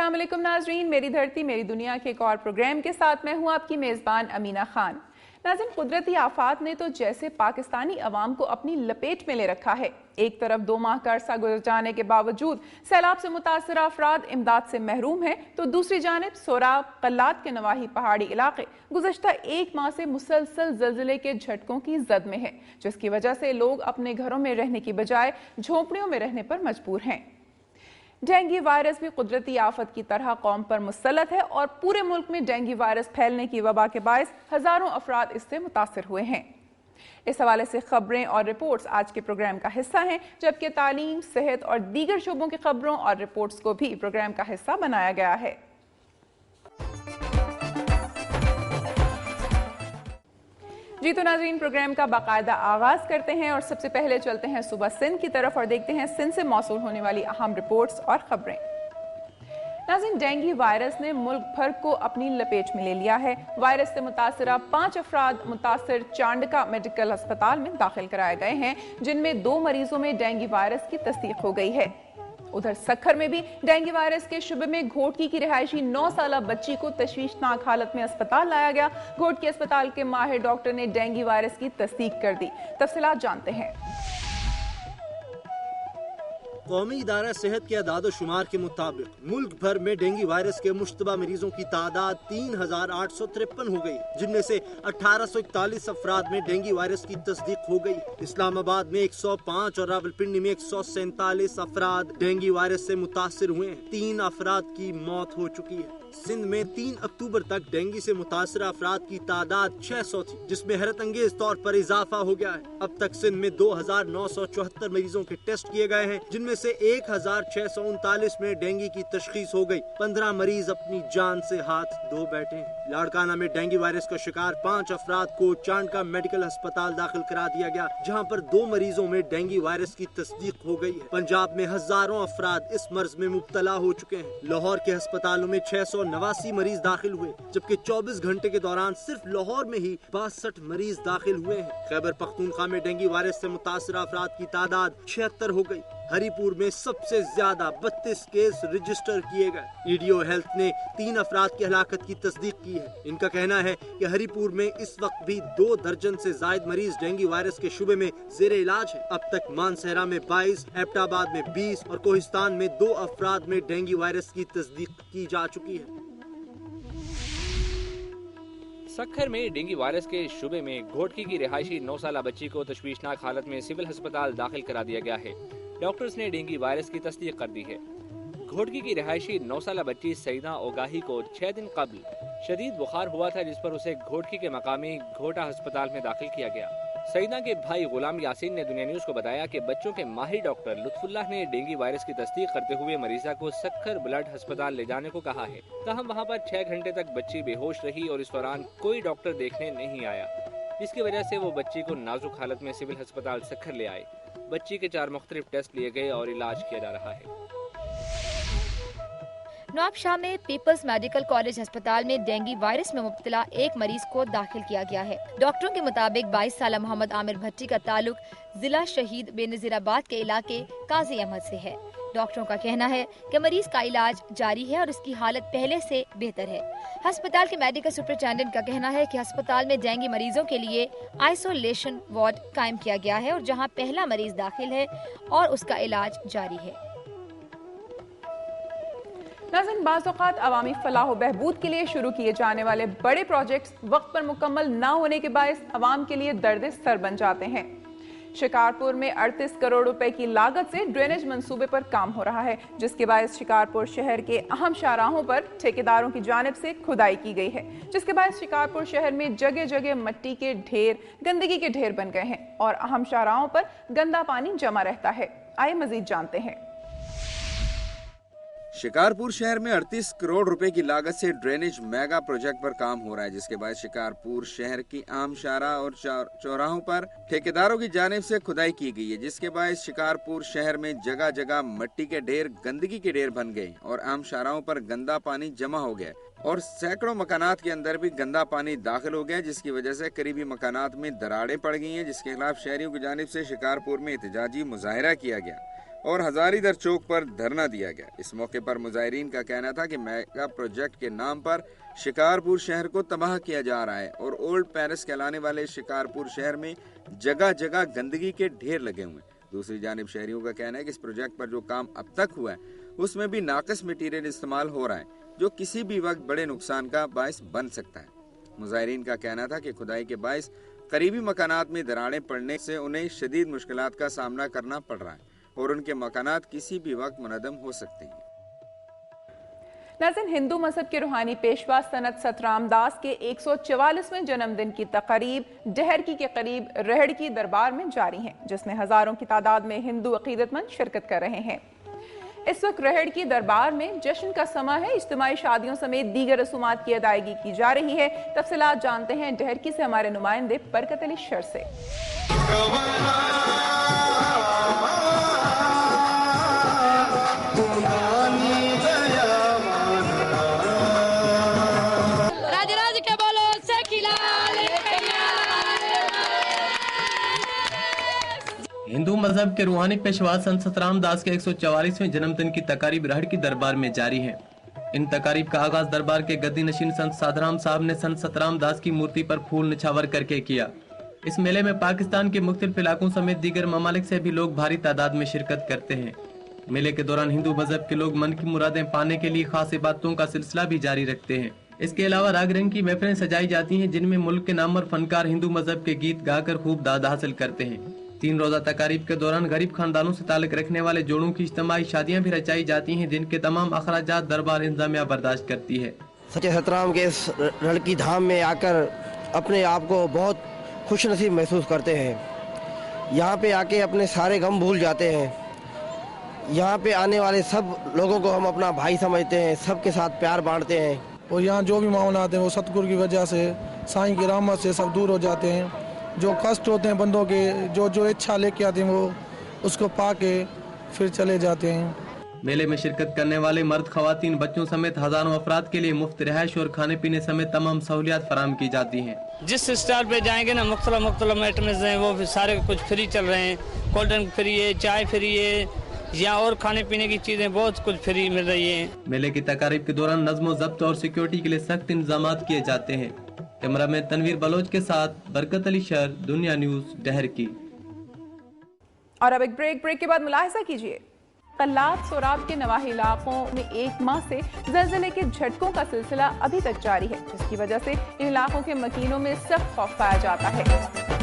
अस्सलाम वालेकुम नाजरीन, मेरी धरती मेरी दुनिया के एक और प्रोग्राम के साथ मैं हूं आपकी मेज़बान अमीना खान। नाज़रीन, कुदरती आफात ने तो जैसे पाकिस्तानी अवाम को अपनी लपेट में ले रखा है। एक तरफ 2 माह का अरसा गुजर जाने के बावजूद सैलाब से मुतासर अफराद इमदाद से महरूम हैं, तो दूसरी जानिब सोराब, कल्लात के नवाही पहाड़ी इलाके गुज़श्ता 1 माह से मुसलसल ज़लज़ले के झटकों की जद में है, जिसकी वजह से लोग अपने घरों में रहने की बजाय झोंपड़ियों में रहने पर मजबूर हैं। डेंगू वायरस भी कुदरती आफत की तरह कौम पर मुसल्लत है और पूरे मुल्क में डेंगू वायरस फैलने की वबा के बायस हजारों अफराद इससे मुतासर हुए हैं। इस हवाले से खबरें और रिपोर्ट्स आज के प्रोग्राम का हिस्सा हैं, जबकि तालीम, सेहत और दीगर शोबों की खबरों और रिपोर्ट्स को भी प्रोग्राम का हिस्सा बनाया गया है। जी तो नाज़रीन, प्रोग्राम का बाकायदा आगाज करते हैं और सबसे पहले चलते हैं सुबह सिंध की तरफ और देखते हैं सिंध से मौसूल होने वाली अहम रिपोर्ट्स और खबरें। नाज़रीन, डेंगू वायरस ने मुल्क भर को अपनी लपेट में ले लिया है। वायरस से मुतासरा 5 अफराद मुतासर चांडका मेडिकल अस्पताल में दाखिल कराए गए हैं, जिनमें 2 मरीजों में डेंगू वायरस की तस्दीक हो गई है। उधर सक्खर में भी डेंगू वायरस के शुबे में घोटकी की रिहायशी 9 साला बच्ची को तशवीशनाक हालत में अस्पताल लाया गया। घोटकी अस्पताल के माहिर डॉक्टर ने डेंगू वायरस की तस्दीक कर दी। तफसीलात जानते हैं। कौमी इदारा सेहत के अदाद शुमार के मुताबिक मुल्क भर में डेंगू वायरस के मुश्तबा मरीजों की तादाद 3853 हो गई, जिनमें से 1841 अफराद में डेंगू वायरस की तस्दीक हो गई। इस्लामाबाद में 105 और रावलपिंडी में 147 अफराद डेंगू वायरस से मुतासिर हुए हैं। 3 अफराद की मौत हो चुकी है। सिंध में 3 अक्टूबर तक डेंगू से मुतासर अफराद की तादाद 600 थी, जिसमें हैरत अंगेज तौर पर इजाफा हो गया है। अब तक सिंध में 2974 मरीजों के टेस्ट किए गए हैं, जिनमें से 1639 में डेंगू की तशखीस हो गई। 15 मरीज अपनी जान से हाथ धो बैठे हैं। लाड़काना में डेंगू वायरस का शिकार 5 अफराद को चांडका मेडिकल अस्पताल दाखिल करा दिया गया, जहाँ पर 2 मरीजों में डेंगू वायरस की तस्दीक हो गई है। पंजाब में हजारों अफराद इस मर्ज में मुब्तला हो चुके हैं। लाहौर के अस्पतालों में 689 मरीज दाखिल हुए, जबकि 24 घंटे के दौरान सिर्फ लाहौर में ही 62 मरीज दाखिल हुए हैं। खैबर पख्तूनख्वा में डेंगू वायरस से मुतासर अफराद की तादाद 76 हो गई। हरीपुर में सबसे ज्यादा 32 केस रजिस्टर किए गए। ईडीओ हेल्थ ने 3 अफराद की हलाकत की तस्दीक की है। इनका कहना है कि हरीपुर में इस वक्त भी 2 दर्जन से जायद मरीज डेंगू वायरस के शुबे में जेर इलाज है। अब तक मानसहरा में 22, एबटाबाद में 20 और कोहिस्तान में 2 अफराद में डेंगू वायरस की तस्दीक की जा चुकी है। सक्खर में डेंगू वायरस के शुबे में घोटकी की रिहायशी 9 साला बच्ची को तशवीशनाक हालत में सिविल अस्पताल दाखिल करा दिया गया है। डॉक्टर्स ने डेंगू वायरस की तस्दीक कर दी है। घोटकी की रिहायशी 9 साला बच्ची सईदा ओगाही को 6 दिन कबल शदीद बुखार हुआ था, जिस पर उसे घोटकी के मकामी घोटा अस्पताल में दाखिल किया गया। सईदा के भाई गुलाम यासीन ने दुनिया न्यूज को बताया कि बच्चों के माहिर डॉक्टर लुत्फुल्लाह ने डेंगू वायरस की तस्दीक करते हुए मरीजा को सक्खर ब्लड अस्पताल ले जाने को कहा है। ताहम वहाँ पर 6 घंटे तक बच्ची बेहोश रही और इस दौरान कोई डॉक्टर देखने नहीं आया, जिसकी वजह से वो बच्ची को नाजुक हालत में सिविल अस्पताल सक्खर ले आए। बच्ची के 4 मुख्तलिफ टेस्ट लिए गए और इलाज किया जा रहा है। नवाबशाह में पीपल्स मेडिकल कॉलेज अस्पताल में डेंगू वायरस में मुब्तला एक मरीज को दाखिल किया गया है। डॉक्टरों के मुताबिक 22 साला मोहम्मद आमिर भट्टी का ताल्लुक जिला शहीद बेनजीराबाद के इलाके काजी अहमद से है। डॉक्टरों का कहना है कि मरीज का इलाज जारी है और उसकी हालत पहले से बेहतर है। अस्पताल के मेडिकल सुपरिटेंडेंट का कहना है कि अस्पताल में डेंगू मरीजों के लिए आइसोलेशन वार्ड कायम किया गया है और जहां पहला मरीज दाखिल है और उसका इलाज जारी है। नाज़रीन, बाज़ औक़ात अवामी फलाह व बहबूद के लिए शुरू किए जाने वाले बड़े प्रोजेक्ट्स वक्त पर मुकम्मल न होने के बायस अवाम के लिए दर्द सर बन जाते हैं। शिकारपुर में 38 करोड़ रुपए की लागत से ड्रेनेज मंसूबे पर काम हो रहा है, जिसके बायस शिकारपुर शहर के अहम शाहराहों पर ठेकेदारों की जानिब से खुदाई की गई है, जिसके बायस शिकारपुर शहर में जगह जगह मिट्टी के ढेर, गंदगी के ढेर बन गए हैं और अहम शाहराहों पर गंदा पानी जमा रहता है। आइए मजीद जानते हैं। शिकारपुर शहर में 38 करोड़ रुपए की लागत से ड्रेनेज मेगा प्रोजेक्ट पर काम हो रहा है, जिसके बाद शिकारपुर शहर की आम शाहराह और चौराहों पर ठेकेदारों की जानिब से खुदाई की गई है, जिसके बाद शिकारपुर शहर में जगह जगह मिट्टी के ढेर, गंदगी के ढेर बन गए और आम शाहराहों पर गंदा पानी जमा हो गया। और सैकड़ों मकानात के अंदर भी गंदा पानी दाखिल हो गया, जिसकी वजह से करीबी मकानात में दरारें पड़ गई हैं, जिसके खिलाफ शहरियों की जानिब से शिकारपुर में एहतजाजी मुजाहिरा किया गया और हजारीदर चौक पर धरना दिया गया। इस मौके पर मुजाहिरीन का कहना था कि मेगा प्रोजेक्ट के नाम पर शिकारपुर शहर को तबाह किया जा रहा है और ओल्ड पेरिस कहलाने वाले शिकारपुर शहर में जगह जगह गंदगी के ढेर लगे हुए हैं। दूसरी जानिब शहरियों का कहना है कि इस प्रोजेक्ट पर जो काम अब तक हुआ है उसमें भी नाक़िस मटीरियल इस्तेमाल हो रहा है, जो किसी भी वक्त बड़े नुकसान का बायस बन सकता है। मुजाहिरीन का कहना था कि खुदाई के बायस करीबी मकानात में दरारें पड़ने से उन्हें शदीद मुश्किलात का सामना करना पड़ रहा है और उनके मकानात किसी भी वक्त मुनहदम हो सकते हैं। नाज़रीन, हिंदू मजहब के रूहानी पेशवा सनत सतराम दास के 144वें जन्मदिन की तकरीब डहरकी के करीब रहड़की दरबार में जारी है, जिसमें हजारों की तादाद में हिंदू अकीदतमंद शिरकत कर रहे हैं। इस वक्त रहड़की दरबार में जश्न का समा है। इज्तिमाई शादियों समेत दीगर रसूमात की अदायगी की जा रही है। तफसीलात जानते हैं डहरकी से हमारे नुमाइंदे बरकत अली शर से। हिंदू मजहब के रूहानी पेशवा संत सतराम दास के 144वें जन्मदिन की तकारीब रहड़की दरबार में जारी है। इन तकारीब का आगाज दरबार के गद्दी नशीन संत साधराम साहब ने संत सतराम दास की मूर्ति पर फूल निछावर करके किया। इस मेले में पाकिस्तान के मुख्तलिफ इलाकों समेत दीगर ममालिक से भी लोग भारी तादाद में शिरकत करते हैं। मेले के दौरान हिंदू मजहब के लोग मन की मुरादें पाने के लिए खास इबादतों का सिलसिला भी जारी रखते हैं। इसके अलावा राग रंग की महफिलें सजाई जाती हैं, जिनमें मुल्क के नामवर फनकार हिंदू मजहब के गीत गाकर खूब दाद हासिल करते हैं। 3 रोजा तकारीब के दौरान गरीब खानदानों से ताल्लुक रखने वाले जोड़ों की इज्तिमाई शादियां भी रचाई जाती हैं, जिनके तमाम अखराजात दरबार इंतजामिया बर्दाश्त करती है। सच्चे सतराम के इस रहड़की धाम में आकर अपने आप को बहुत खुश नसीब महसूस करते हैं। यहाँ पे आके अपने सारे गम भूल जाते हैं। यहाँ पे आने वाले सब लोगों को हम अपना भाई समझते हैं, सबके साथ प्यार बांटते हैं। और यहाँ जो भी मामलात हैं वो सतगुरु की वजह से, साईं की रहमत से सब दूर हो जाते हैं। जो कष्ट होते हैं बंदों के, जो इच्छा लेके आते हैं वो उसको पाके फिर चले जाते हैं। मेले में शिरकत करने वाले मर्द, खवातीन, बच्चों समेत हजारों अफराद के लिए मुफ्त रिहाइश और खाने पीने समेत तमाम सहूलियात फराहम की जाती हैं। जिस स्टॉल पे जाएंगे ना मुख्तलिफ आइटम्स हैं, वो सारे कुछ फ्री चल रहे हैं। कोल्ड ड्रिंक फ्री है, चाय फ्री है, या और खाने पीने की चीजें बहुत कुछ फ्री मिल रही है। मेले की तकारीब के दौरान नज़्म ज़ब्त और सिक्योरिटी के लिए सख्त इंतजामात किए जाते हैं। कैमरा में तनवीर बलोच के साथ बरकत अली शर, दुनिया न्यूज, डहरकी। और अब एक ब्रेक के बाद मुलाहिजा कीजिए। कल्लात सोराब के नवाही इलाकों में 1 माह से ज़लज़ले के झटकों का सिलसिला अभी तक जारी है, जिसकी वजह से इन इलाकों के मकीनों में सख्त खौफ पाया जाता है।